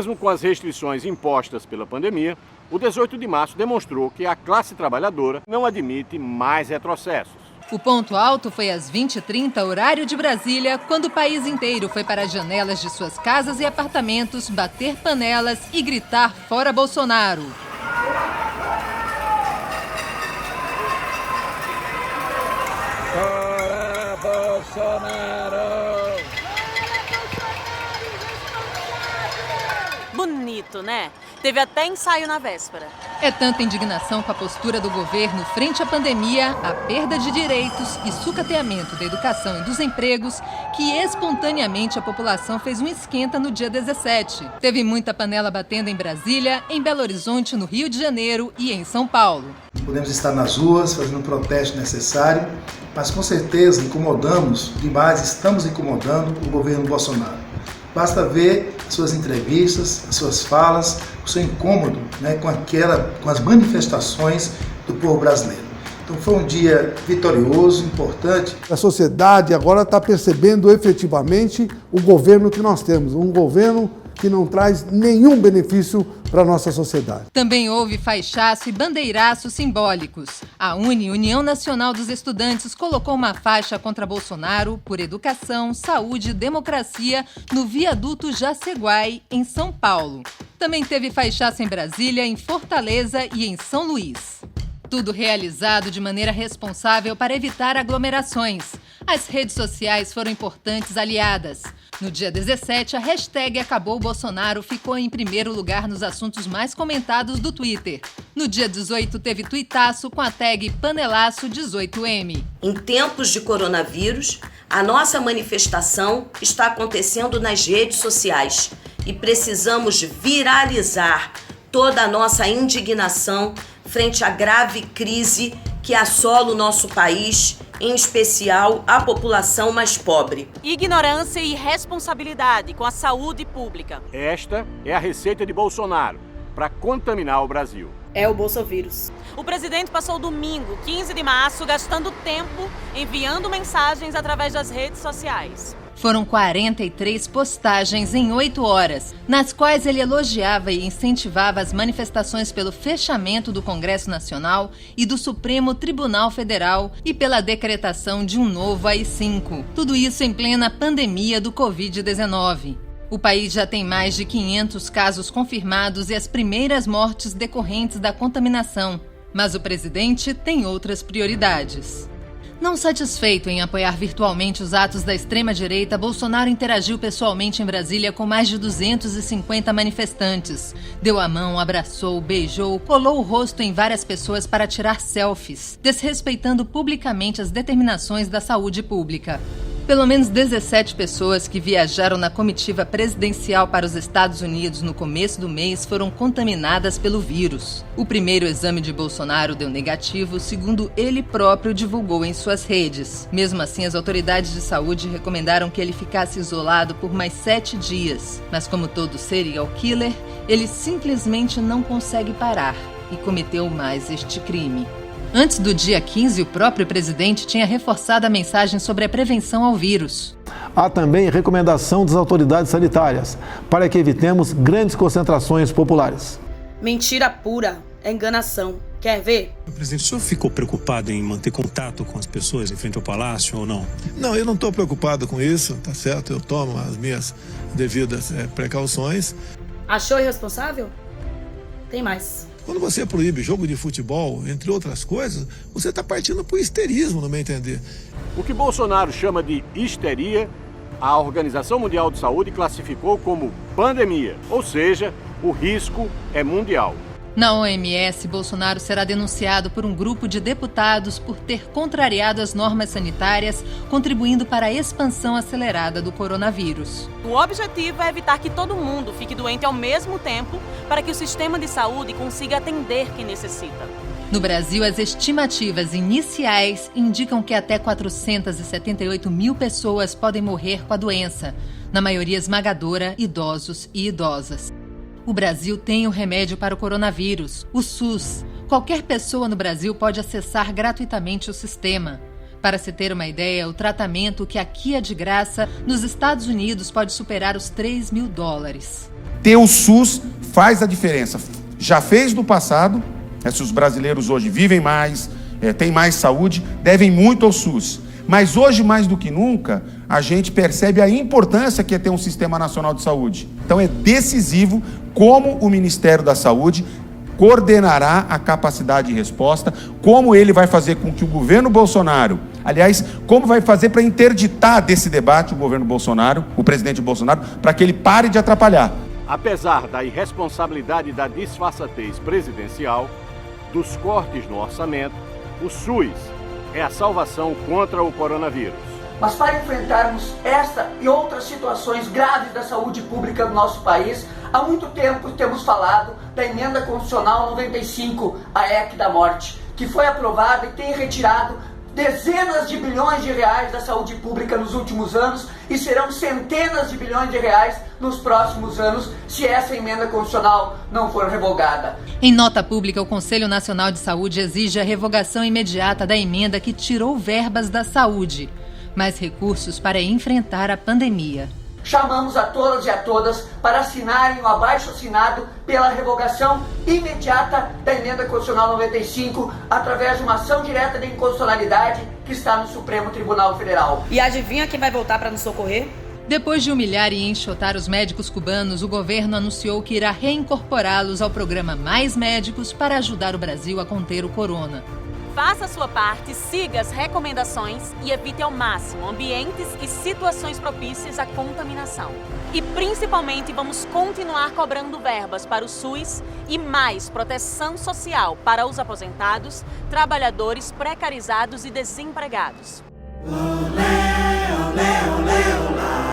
Mesmo com as restrições impostas pela pandemia, o 18 de março demonstrou que a classe trabalhadora não admite mais retrocessos. O ponto alto foi às 20h30, horário de Brasília, quando o país inteiro foi para as janelas de suas casas e apartamentos bater panelas e gritar fora Bolsonaro. Fora Bolsonaro! Bonito, né? Teve até ensaio na véspera. É tanta indignação com a postura do governo frente à pandemia, a perda de direitos e sucateamento da educação e dos empregos, que espontaneamente a população fez um esquenta no dia 17. Teve muita panela batendo em Brasília, em Belo Horizonte, no Rio de Janeiro e em São Paulo. Podemos estar nas ruas fazendo o protesto necessário, mas com certeza incomodamos demais, estamos incomodando o governo Bolsonaro. Basta ver suas entrevistas, suas falas, o seu incômodo, com as manifestações do povo brasileiro. Então foi um dia vitorioso, importante. A sociedade agora está percebendo efetivamente o governo que nós temos, um governo que não traz nenhum benefício para a nossa sociedade. Também houve faixaço e bandeiraços simbólicos. A União Nacional dos Estudantes colocou uma faixa contra Bolsonaro por educação, saúde e democracia no viaduto Jaceguai, em São Paulo. Também teve faixaço em Brasília, em Fortaleza e em São Luís. Tudo realizado de maneira responsável para evitar aglomerações. As redes sociais foram importantes aliadas. No dia 17, a hashtag Acabou Bolsonaro ficou em primeiro lugar nos assuntos mais comentados do Twitter. No dia 18, teve tuitaço com a tag Panelaço18M. Em tempos de coronavírus, a nossa manifestação está acontecendo nas redes sociais e precisamos viralizar toda a nossa indignação frente à grave crise que assola o nosso país, em especial a população mais pobre. Ignorância e irresponsabilidade com a saúde pública. Esta é a receita de Bolsonaro para contaminar o Brasil. É o bolsovírus. O presidente passou o domingo, 15 de março, gastando tempo enviando mensagens através das redes sociais. Foram 43 postagens em 8 horas, nas quais ele elogiava e incentivava as manifestações pelo fechamento do Congresso Nacional e do Supremo Tribunal Federal e pela decretação de um novo AI-5. Tudo isso em plena pandemia do Covid-19. O país já tem mais de 500 casos confirmados e as primeiras mortes decorrentes da contaminação. Mas o presidente tem outras prioridades. Não satisfeito em apoiar virtualmente os atos da extrema-direita, Bolsonaro interagiu pessoalmente em Brasília com mais de 250 manifestantes. Deu a mão, abraçou, beijou, colou o rosto em várias pessoas para tirar selfies, desrespeitando publicamente as determinações da saúde pública. Pelo menos 17 pessoas que viajaram na comitiva presidencial para os Estados Unidos no começo do mês foram contaminadas pelo vírus. O primeiro exame de Bolsonaro deu negativo, segundo ele próprio divulgou em suas redes. Mesmo assim, as autoridades de saúde recomendaram que ele ficasse isolado por mais 7 dias. Mas como todo serial killer, ele simplesmente não consegue parar e cometeu mais este crime. Antes do dia 15, o próprio presidente tinha reforçado a mensagem sobre a prevenção ao vírus. Há também recomendação das autoridades sanitárias para que evitemos grandes concentrações populares. Mentira pura, é enganação. Quer ver? Presidente, o senhor ficou preocupado em manter contato com as pessoas em frente ao palácio ou não? Não, eu não estou preocupado com isso, tá certo? Eu tomo as minhas devidas precauções. Achou irresponsável? Tem mais. Quando você proíbe jogo de futebol, entre outras coisas, você está partindo para o histerismo, no meu entender. O que Bolsonaro chama de histeria, a Organização Mundial de Saúde classificou como pandemia, ou seja, o risco é mundial. Na OMS, Bolsonaro será denunciado por um grupo de deputados por ter contrariado as normas sanitárias, contribuindo para a expansão acelerada do coronavírus. O objetivo é evitar que todo mundo fique doente ao mesmo tempo, para que o sistema de saúde consiga atender quem necessita. No Brasil, as estimativas iniciais indicam que até 478 mil pessoas podem morrer com a doença, na maioria esmagadora, idosos e idosas. O Brasil tem o remédio para o coronavírus, o SUS. Qualquer pessoa no Brasil pode acessar gratuitamente o sistema. Para se ter uma ideia, o tratamento que aqui é de graça, nos Estados Unidos pode superar os $3.000. ter o SUS faz a diferença. Já fez no passado, se os brasileiros hoje vivem mais, têm mais saúde, devem muito ao SUS. Mas hoje, mais do que nunca, a gente percebe a importância que é ter um Sistema Nacional de Saúde. Então é decisivo como o Ministério da Saúde coordenará a capacidade de resposta, como ele vai fazer com que o governo Bolsonaro, aliás, como vai fazer para interditar desse debate o governo Bolsonaro, o presidente Bolsonaro, para que ele pare de atrapalhar. Apesar da irresponsabilidade e da disfarçatez presidencial, dos cortes no orçamento, o SUS é a salvação contra o coronavírus. Mas para enfrentarmos esta e outras situações graves da saúde pública do nosso país, há muito tempo temos falado da Emenda Constitucional 95, a EC da morte, que foi aprovada e tem retirado dezenas de bilhões de reais da saúde pública nos últimos anos e serão centenas de bilhões de reais nos próximos anos se essa emenda constitucional não for revogada. Em nota pública, o Conselho Nacional de Saúde exige a revogação imediata da emenda que tirou verbas da saúde, mais recursos para enfrentar a pandemia. Chamamos a todas e a todas para assinarem o abaixo-assinado pela revogação imediata da Emenda Constitucional 95 através de uma ação direta de inconstitucionalidade que está no Supremo Tribunal Federal. E adivinha quem vai voltar para nos socorrer? Depois de humilhar e enxotar os médicos cubanos, o governo anunciou que irá reincorporá-los ao programa Mais Médicos para ajudar o Brasil a conter o corona. Faça a sua parte, siga as recomendações e evite ao máximo ambientes e situações propícias à contaminação. E principalmente vamos continuar cobrando verbas para o SUS e mais proteção social para os aposentados, trabalhadores precarizados e desempregados. Olé, olé, olé, olá.